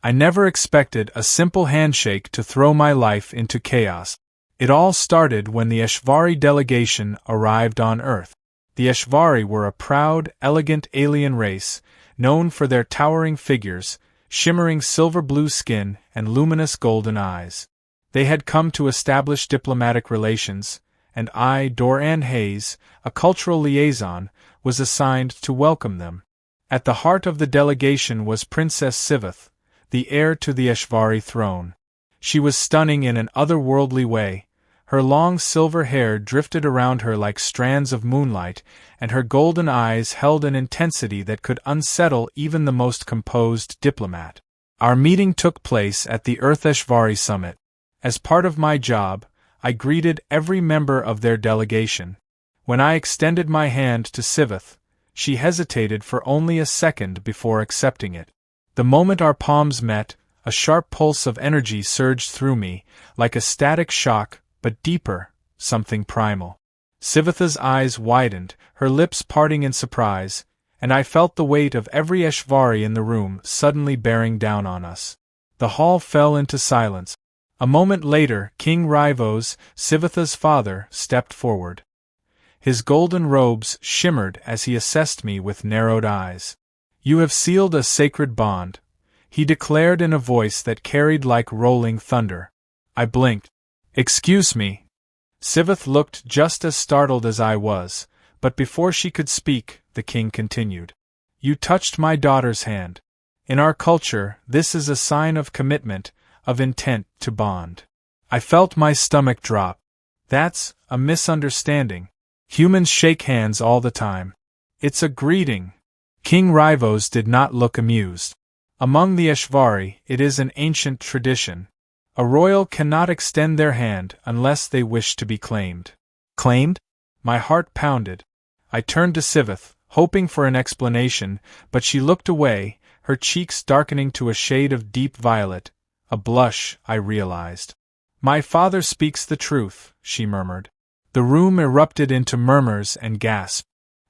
I never expected a simple handshake to throw my life into chaos. It all started when the HFY delegation arrived on Earth. The HFY were a proud, elegant alien race, known for their towering figures, shimmering silver-blue skin, and luminous golden eyes. They had come to establish diplomatic relations, and I, Dorian Hayes, a cultural liaison, was assigned to welcome them. At the heart of the delegation was Princess Siveth, the heir to the HFY throne. She was stunning in an otherworldly way. Her long silver hair drifted around her like strands of moonlight, and her golden eyes held an intensity that could unsettle even the most composed diplomat. Our meeting took place at the Earth HFY Summit. As part of my job, I greeted every member of their delegation. When I extended my hand to Siveth, she hesitated for only a second before accepting it. The moment our palms met, a sharp pulse of energy surged through me, like a static shock, but deeper, something primal. Siveth's eyes widened, her lips parting in surprise, and I felt the weight of every HFY in the room suddenly bearing down on us. The hall fell into silence. A moment later, King Rivos, Siveth's father, stepped forward. His golden robes shimmered as he assessed me with narrowed eyes. "You have sealed a sacred bond," he declared in a voice that carried like rolling thunder. I blinked. "Excuse me." Siveth looked just as startled as I was, but before she could speak, the king continued. "You touched my daughter's hand. In our culture, this is a sign of commitment, of intent to bond." I felt my stomach drop. "That's a misunderstanding. Humans shake hands all the time. It's a greeting." King Rivos did not look amused. "Among the HFY, it is an ancient tradition. A royal cannot extend their hand unless they wish to be claimed." Claimed? My heart pounded. I turned to Siveth, hoping for an explanation, but she looked away, her cheeks darkening to a shade of deep violet. A blush, I realized. "My father speaks the truth," she murmured. The room erupted into murmurs and gasps.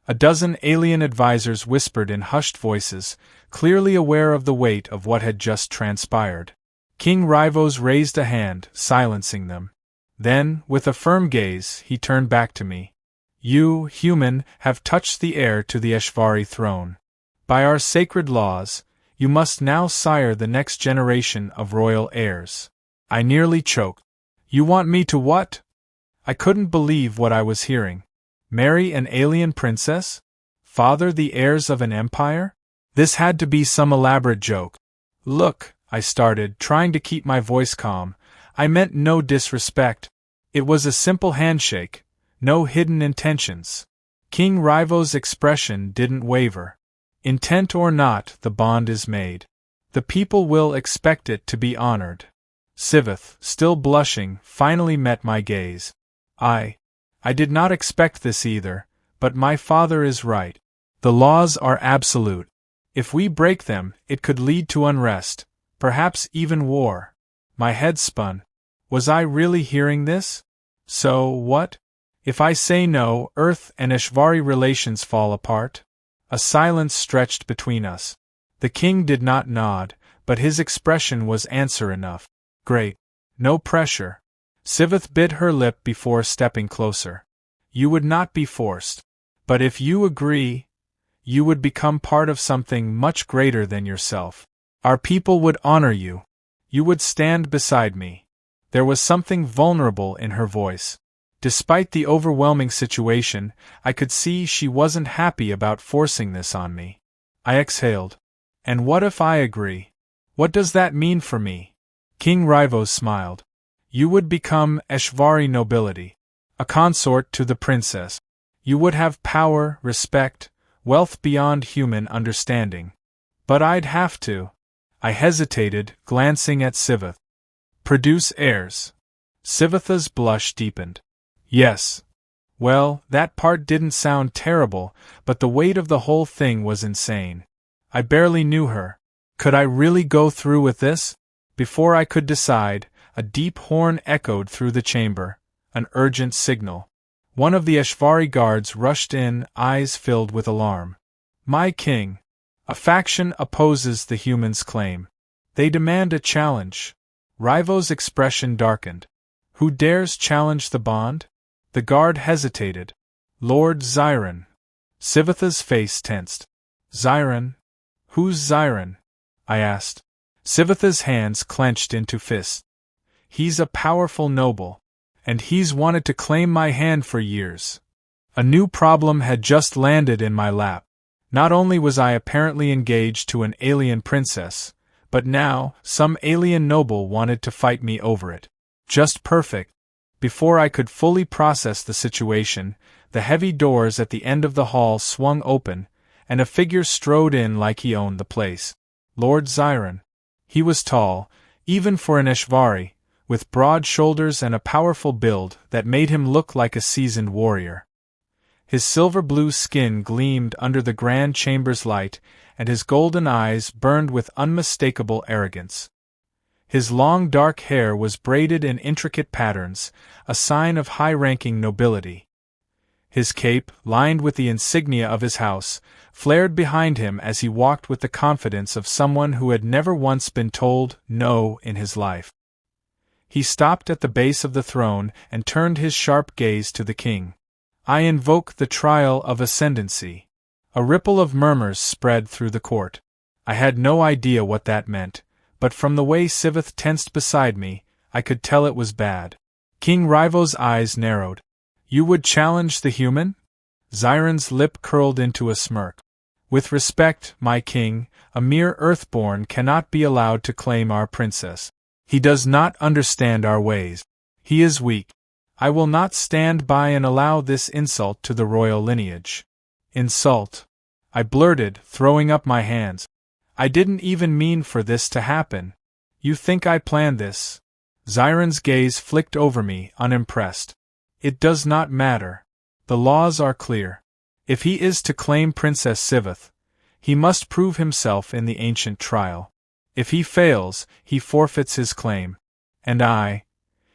A dozen alien advisors whispered in hushed voices, clearly aware of the weight of what had just transpired. King Rivos raised a hand, silencing them. Then, with a firm gaze, he turned back to me. "You, human, have touched the heir to the HFY throne. By our sacred laws, you must now sire the next generation of royal heirs." I nearly choked. "You want me to what?" I couldn't believe what I was hearing. Marry an alien princess? Father the heirs of an empire? This had to be some elaborate joke. "Look," I started, trying to keep my voice calm, "I meant no disrespect. It was a simple handshake, no hidden intentions." King Rivos' expression didn't waver. "Intent or not, the bond is made. The people will expect it to be honored." Siveth, still blushing, finally met my gaze. I did not expect this either, but my father is right. The laws are absolute. If we break them, it could lead to unrest, perhaps even war. My head spun. Was I really hearing this? So, what? If I say no, Earth and HFY relations fall apart? A silence stretched between us. The king did not nod, but his expression was answer enough. "Great. No pressure." Siveth bit her lip before stepping closer. "You would not be forced. But if you agree, you would become part of something much greater than yourself. Our people would honor you. You would stand beside me." There was something vulnerable in her voice. Despite the overwhelming situation, I could see she wasn't happy about forcing this on me. I exhaled. "And what if I agree? What does that mean for me?" King Rivos smiled. "You would become HFY nobility, a consort to the princess. You would have power, respect, wealth beyond human understanding. But I'd have to." I hesitated, glancing at Siveth. "Produce heirs." Siveth's blush deepened. "Yes." Well, that part didn't sound terrible, but the weight of the whole thing was insane. I barely knew her. Could I really go through with this? Before I could decide, a deep horn echoed through the chamber, an urgent signal. One of the HFY guards rushed in, eyes filled with alarm. "My king! A faction opposes the human's claim. They demand a challenge. Rivo's expression darkened. Who dares challenge the bond? The guard hesitated. Lord Sire. Sivitha's face tensed. Sire? Who's Sire? I asked. Sivitha's hands clenched into fists. He's a powerful noble, and he's wanted to claim my hand for years. A new problem had just landed in my lap. Not only was I apparently engaged to an alien princess, but now some alien noble wanted to fight me over it. Just perfect. Before I could fully process the situation, the heavy doors at the end of the hall swung open, and a figure strode in like he owned the place. Lord Sire. He was tall, even for an HFY, with broad shoulders and a powerful build that made him look like a seasoned warrior. His silver-blue skin gleamed under the grand chamber's light, and his golden eyes burned with unmistakable arrogance. His long dark hair was braided in intricate patterns, a sign of high-ranking nobility. His cape, lined with the insignia of his house, flared behind him as he walked with the confidence of someone who had never once been told no in his life. He stopped at the base of the throne and turned his sharp gaze to the king. I invoke the trial of ascendancy. A ripple of murmurs spread through the court. I had no idea what that meant, but from the way Sivith tensed beside me, I could tell it was bad. King Rivo's eyes narrowed. You would challenge the human? Siren's lip curled into a smirk. With respect, my king, a mere earthborn cannot be allowed to claim our princess. He does not understand our ways. He is weak. I will not stand by and allow this insult to the royal lineage. Insult? I blurted, throwing up my hands. I didn't even mean for this to happen. You think I planned this? Siren's gaze flicked over me, unimpressed. It does not matter. The laws are clear. If he is to claim Princess Sivith, he must prove himself in the ancient trial. If he fails, he forfeits his claim. And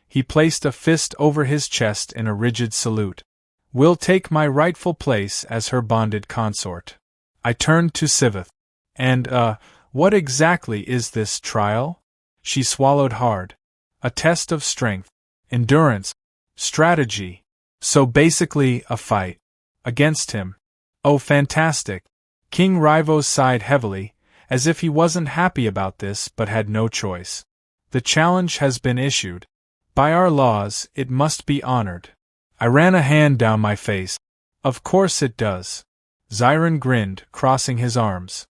he placed a fist over his chest in a rigid salute, will take my rightful place as her bonded consort. I turned to Sivith. And, what exactly is this trial? She swallowed hard. A test of strength, endurance, strategy. So basically, a fight. Against him. Oh, fantastic. King Rivo sighed heavily, as if he wasn't happy about this but had no choice. The challenge has been issued. By our laws, it must be honored. I ran a hand down my face. Of course it does. Sire grinned, crossing his arms.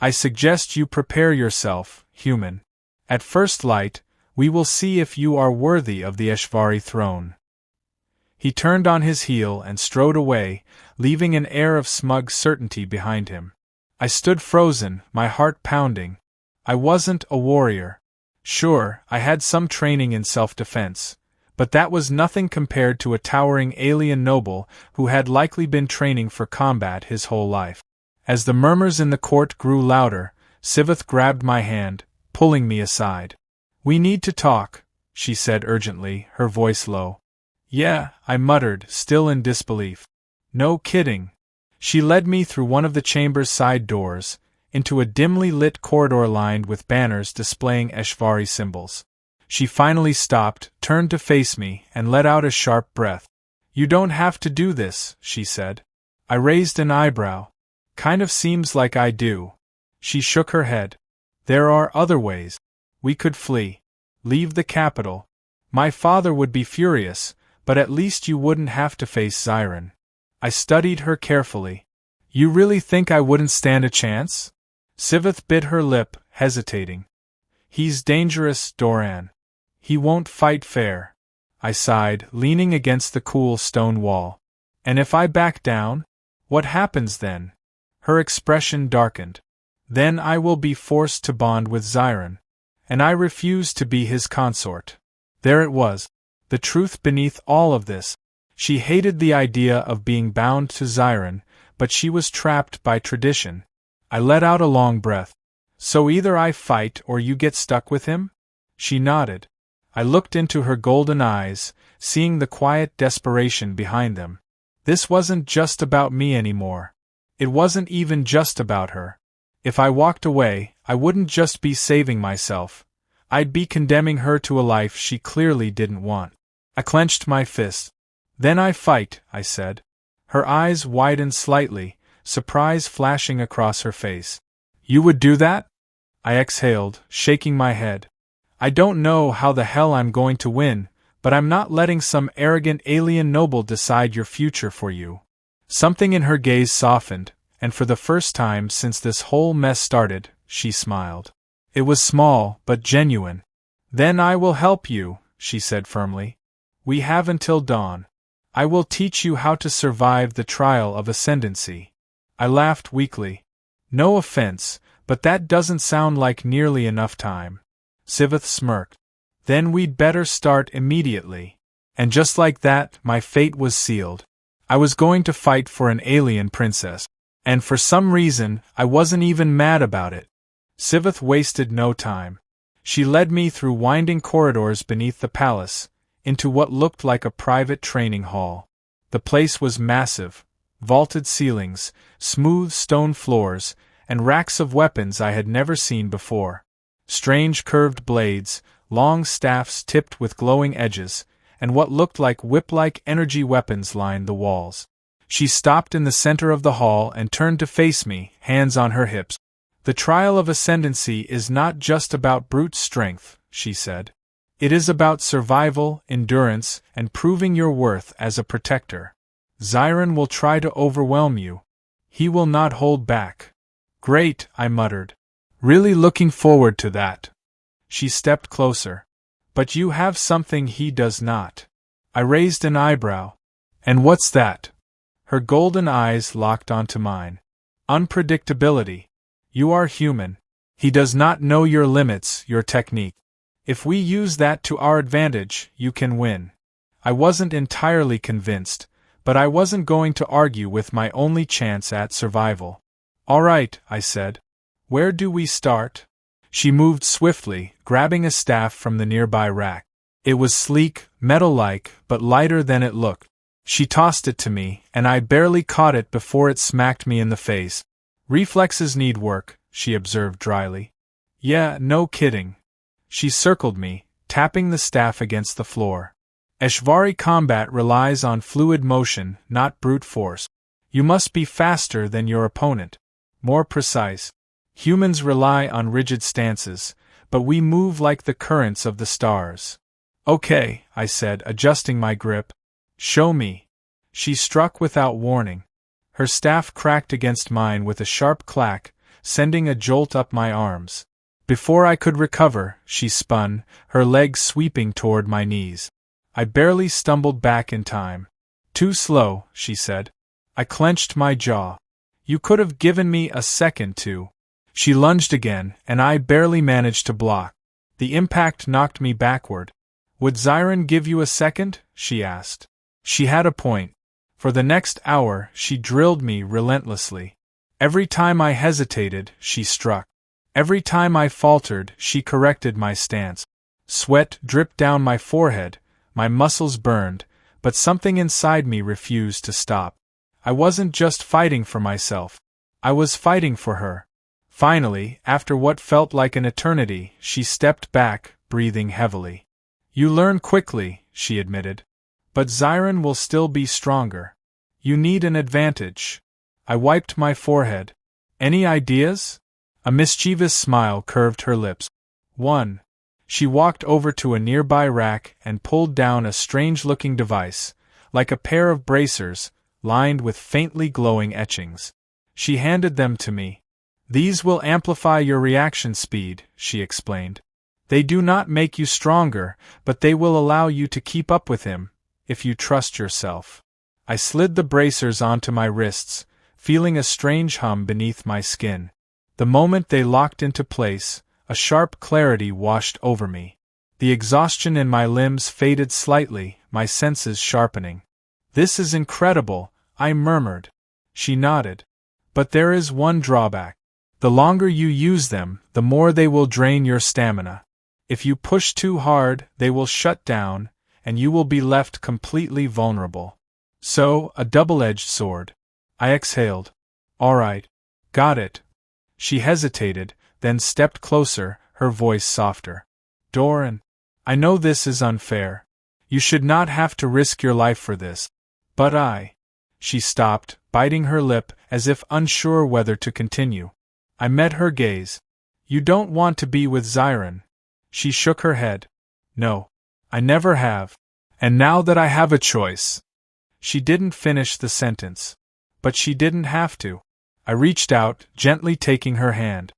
I suggest you prepare yourself, human. At first light, we will see if you are worthy of the HFY throne. He turned on his heel and strode away, leaving an air of smug certainty behind him. I stood frozen, my heart pounding. I wasn't a warrior. Sure, I had some training in self-defense, but that was nothing compared to a towering alien noble who had likely been training for combat his whole life. As the murmurs in the court grew louder, Sivith grabbed my hand, pulling me aside. We need to talk, she said urgently, her voice low. Yeah, I muttered, still in disbelief. No kidding. She led me through one of the chamber's side doors, into a dimly lit corridor lined with banners displaying HFY symbols. She finally stopped, turned to face me, and let out a sharp breath. You don't have to do this, she said. I raised an eyebrow. Kind of seems like I do. She shook her head. There are other ways. We could flee. Leave the capital. My father would be furious, but at least you wouldn't have to face Sire. I studied her carefully. You really think I wouldn't stand a chance? Sivith bit her lip, hesitating. He's dangerous, Doran. He won't fight fair. I sighed, leaning against the cool stone wall. And if I back down? What happens then? Her expression darkened. Then I will be forced to bond with Sire. And I refuse to be his consort. There it was. The truth beneath all of this. She hated the idea of being bound to Sire, but she was trapped by tradition. I let out a long breath. So either I fight or you get stuck with him? She nodded. I looked into her golden eyes, seeing the quiet desperation behind them. This wasn't just about me anymore. It wasn't even just about her. If I walked away, I wouldn't just be saving myself. I'd be condemning her to a life she clearly didn't want. I clenched my fist. Then I fight, I said. Her eyes widened slightly, surprise flashing across her face. You would do that? I exhaled, shaking my head. I don't know how the hell I'm going to win, but I'm not letting some arrogant alien noble decide your future for you. Something in her gaze softened, and for the first time since this whole mess started, she smiled. It was small, but genuine. Then I will help you, she said firmly. We have until dawn. I will teach you how to survive the trial of ascendancy. I laughed weakly. No offense, but that doesn't sound like nearly enough time. Siveth smirked. Then we'd better start immediately. And just like that, my fate was sealed. I was going to fight for an alien princess. And for some reason, I wasn't even mad about it. Siveth wasted no time. She led me through winding corridors beneath the palace, into what looked like a private training hall. The place was massive, vaulted ceilings, smooth stone floors, and racks of weapons I had never seen before. Strange curved blades, long staffs tipped with glowing edges, and what looked like whip-like energy weapons lined the walls. She stopped in the center of the hall and turned to face me, hands on her hips. The trial of ascendancy is not just about brute strength, she said. It is about survival, endurance, and proving your worth as a protector. Sire will try to overwhelm you. He will not hold back. Great, I muttered. Really looking forward to that. She stepped closer. But you have something he does not. I raised an eyebrow. And what's that? Her golden eyes locked onto mine. Unpredictability. You are human. He does not know your limits, your technique. If we use that to our advantage, you can win. I wasn't entirely convinced, but I wasn't going to argue with my only chance at survival. All right, I said. Where do we start? She moved swiftly, grabbing a staff from the nearby rack. It was sleek, metal-like, but lighter than it looked. She tossed it to me, and I barely caught it before it smacked me in the face. Reflexes need work, she observed dryly. Yeah, no kidding. She circled me, tapping the staff against the floor. HFY combat relies on fluid motion, not brute force. You must be faster than your opponent. More precise. Humans rely on rigid stances, but we move like the currents of the stars. Okay, I said, adjusting my grip. Show me. She struck without warning. Her staff cracked against mine with a sharp clack, sending a jolt up my arms. Before I could recover, she spun, her legs sweeping toward my knees. I barely stumbled back in time. Too slow, she said. I clenched my jaw. You could have given me a second to. She lunged again, and I barely managed to block. The impact knocked me backward. Would Sire give you a second? She asked. She had a point. For the next hour, she drilled me relentlessly. Every time I hesitated, she struck. Every time I faltered, she corrected my stance. Sweat dripped down my forehead, my muscles burned, but something inside me refused to stop. I wasn't just fighting for myself. I was fighting for her. Finally, after what felt like an eternity, she stepped back, breathing heavily. You learn quickly, she admitted. But Sire will still be stronger. You need an advantage. I wiped my forehead. Any ideas? A mischievous smile curved her lips. One. She walked over to a nearby rack and pulled down a strange-looking device, like a pair of bracers, lined with faintly glowing etchings. She handed them to me. These will amplify your reaction speed, she explained. They do not make you stronger, but they will allow you to keep up with him, if you trust yourself. I slid the bracers onto my wrists, feeling a strange hum beneath my skin. The moment they locked into place, a sharp clarity washed over me. The exhaustion in my limbs faded slightly, my senses sharpening. This is incredible, I murmured. She nodded. But there is one drawback. The longer you use them, the more they will drain your stamina. If you push too hard, they will shut down, and you will be left completely vulnerable. So, a double-edged sword. I exhaled. All right. Got it. She hesitated, then stepped closer, her voice softer. Doran, I know this is unfair. You should not have to risk your life for this. But I. She stopped, biting her lip as if unsure whether to continue. I met her gaze. You don't want to be with Sire. She shook her head. No. I never have. And now that I have a choice. She didn't finish the sentence. But she didn't have to. I reached out, gently taking her hand.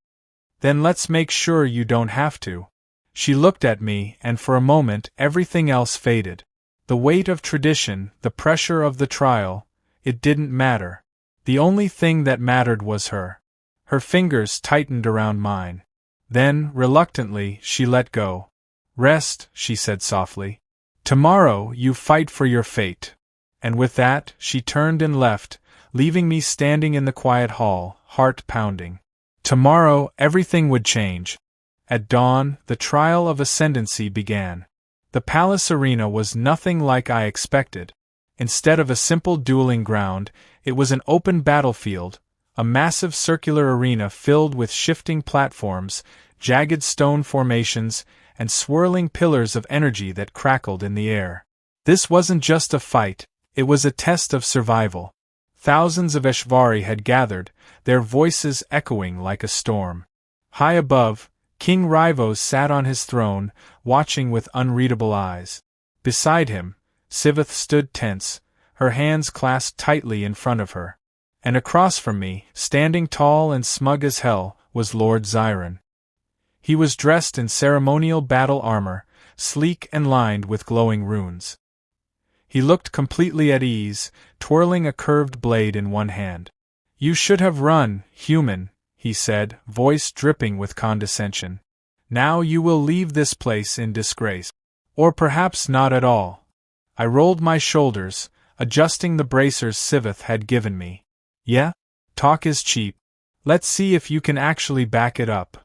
Then let's make sure you don't have to. She looked at me, and for a moment everything else faded. The weight of tradition, the pressure of the trial, it didn't matter. The only thing that mattered was her. Her fingers tightened around mine. Then, reluctantly, she let go. Rest, she said softly. Tomorrow you fight for your fate. And with that, she turned and left, leaving me standing in the quiet hall, heart pounding. Tomorrow, everything would change. At dawn, the trial of ascendancy began. The palace arena was nothing like I expected. Instead of a simple dueling ground, it was an open battlefield, a massive circular arena filled with shifting platforms, jagged stone formations, and swirling pillars of energy that crackled in the air. This wasn't just a fight, it was a test of survival. Thousands of HFY had gathered, their voices echoing like a storm. High above, King Rivos sat on his throne, watching with unreadable eyes. Beside him, Siveth stood tense, her hands clasped tightly in front of her. And across from me, standing tall and smug as hell, was Lord Sire. He was dressed in ceremonial battle armor, sleek and lined with glowing runes. He looked completely at ease, twirling a curved blade in one hand. You should have run, human, he said, voice dripping with condescension. Now you will leave this place in disgrace. Or perhaps not at all. I rolled my shoulders, adjusting the bracers Siveth had given me. Yeah? Talk is cheap. Let's see if you can actually back it up.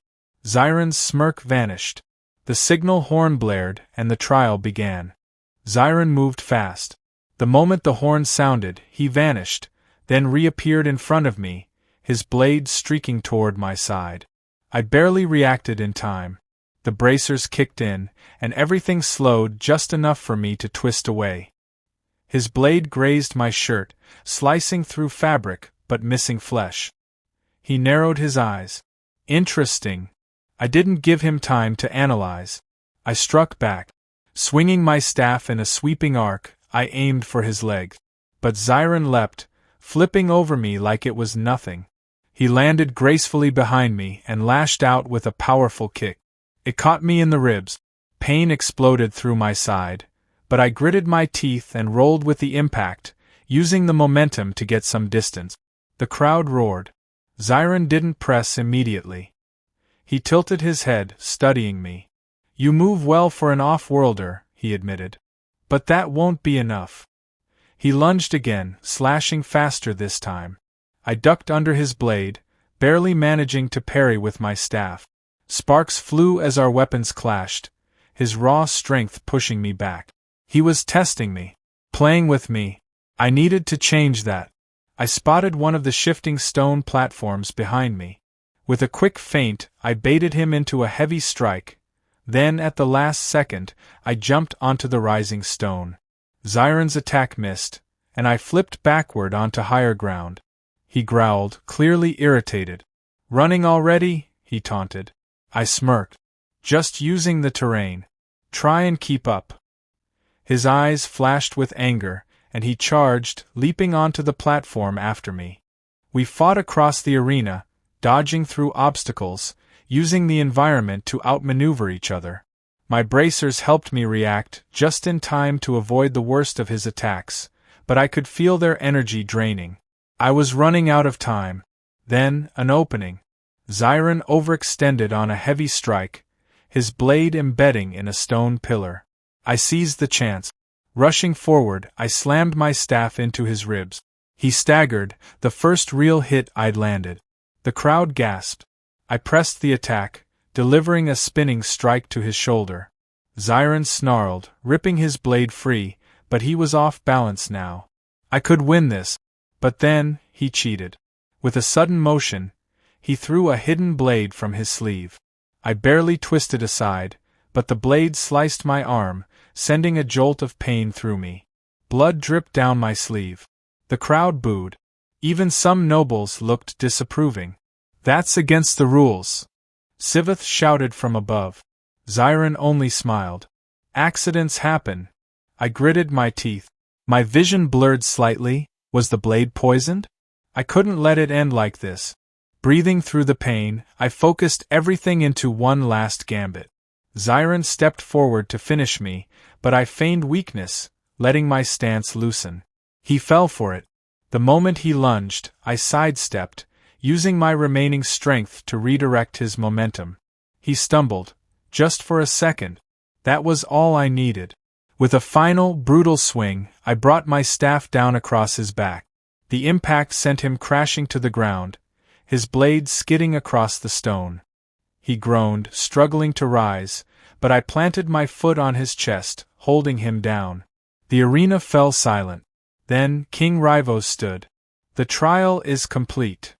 Siren's smirk vanished. The signal horn blared, and the trial began. Sire moved fast. The moment the horn sounded, he vanished, then reappeared in front of me, his blade streaking toward my side. I barely reacted in time. The bracers kicked in, and everything slowed just enough for me to twist away. His blade grazed my shirt, slicing through fabric, but missing flesh. He narrowed his eyes. Interesting. I didn't give him time to analyze. I struck back. Swinging my staff in a sweeping arc, I aimed for his leg. But Sire leapt, flipping over me like it was nothing. He landed gracefully behind me and lashed out with a powerful kick. It caught me in the ribs. Pain exploded through my side, but I gritted my teeth and rolled with the impact, using the momentum to get some distance. The crowd roared. Sire didn't press immediately. He tilted his head, studying me. You move well for an off-worlder, he admitted. But that won't be enough. He lunged again, slashing faster this time. I ducked under his blade, barely managing to parry with my staff. Sparks flew as our weapons clashed, his raw strength pushing me back. He was testing me, playing with me. I needed to change that. I spotted one of the shifting stone platforms behind me. With a quick feint, I baited him into a heavy strike. Then, at the last second, I jumped onto the rising stone. Siren's attack missed, and I flipped backward onto higher ground. He growled, clearly irritated. Running already? He taunted. I smirked. Just using the terrain. Try and keep up. His eyes flashed with anger, and he charged, leaping onto the platform after me. We fought across the arena, dodging through obstacles, using the environment to outmaneuver each other. My bracers helped me react just in time to avoid the worst of his attacks, but I could feel their energy draining. I was running out of time. Then, an opening. Sire overextended on a heavy strike, his blade embedding in a stone pillar. I seized the chance. Rushing forward, I slammed my staff into his ribs. He staggered, the first real hit I'd landed. The crowd gasped. I pressed the attack, delivering a spinning strike to his shoulder. Sire snarled, ripping his blade free, but he was off balance now. I could win this. But then, he cheated. With a sudden motion, He threw a hidden blade from his sleeve. I barely twisted aside, but the blade sliced my arm, sending a jolt of pain through me. Blood dripped down my sleeve. The crowd booed. Even some nobles looked disapproving. "That's against the rules," Siveth shouted from above. Sire only smiled. "Accidents happen." I gritted my teeth. My vision blurred slightly. Was the blade poisoned? I couldn't let it end like this. Breathing through the pain, I focused everything into one last gambit. Sire stepped forward to finish me, but I feigned weakness, letting my stance loosen. He fell for it. The moment he lunged, I sidestepped, using my remaining strength to redirect his momentum. He stumbled, just for a second. That was all I needed. With a final, brutal swing, I brought my staff down across his back. The impact sent him crashing to the ground, his blade skidding across the stone. He groaned, struggling to rise, but I planted my foot on his chest, holding him down. The arena fell silent. Then King Rivos stood. "The trial is complete."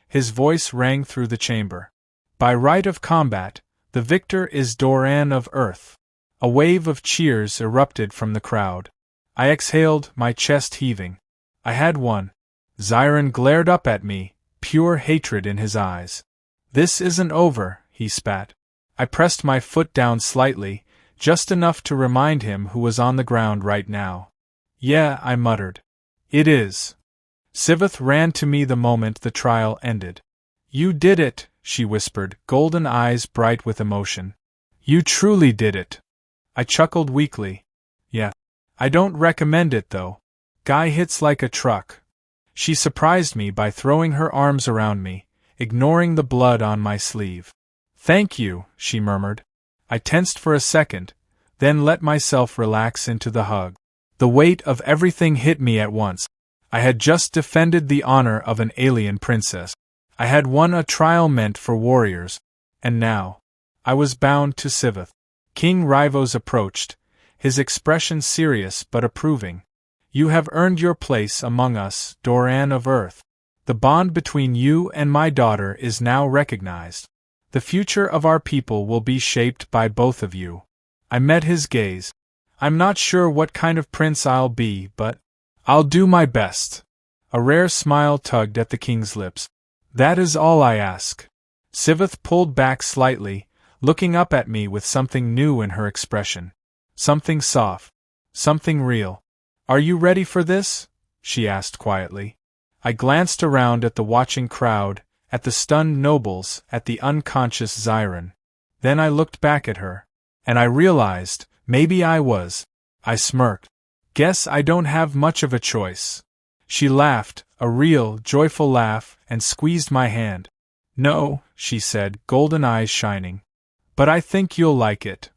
His voice rang through the chamber. "By right of combat, the victor is Doran of Earth." A wave of cheers erupted from the crowd. I exhaled, my chest heaving. I had won. Sire glared up at me, pure hatred in his eyes. "This isn't over," he spat. I pressed my foot down slightly, just enough to remind him who was on the ground right now. "Yeah," I muttered. "It is." Siveth ran to me the moment the trial ended. "You did it," she whispered, golden eyes bright with emotion. "You truly did it." I chuckled weakly. "Yeah. I don't recommend it though. Guy hits like a truck." She surprised me by throwing her arms around me, ignoring the blood on my sleeve. "Thank you," she murmured. I tensed for a second, then let myself relax into the hug. The weight of everything hit me at once. I had just defended the honor of an alien princess. I had won a trial meant for warriors. And now, I was bound to Siveth. King Rivos approached, his expression serious but approving. "You have earned your place among us, Doran of Earth. The bond between you and my daughter is now recognized. The future of our people will be shaped by both of you." I met his gaze. "I'm not sure what kind of prince I'll be, but I'll do my best." A rare smile tugged at the king's lips. "That is all I ask." Siveth pulled back slightly, looking up at me with something new in her expression. Something soft. Something real. "Are you ready for this?" she asked quietly. I glanced around at the watching crowd, at the stunned nobles, at the unconscious Sire. Then I looked back at her. And I realized, maybe I was. I smirked. "Guess I don't have much of a choice." She laughed, a real, joyful laugh, and squeezed my hand. "No," she said, golden eyes shining. "But I think you'll like it."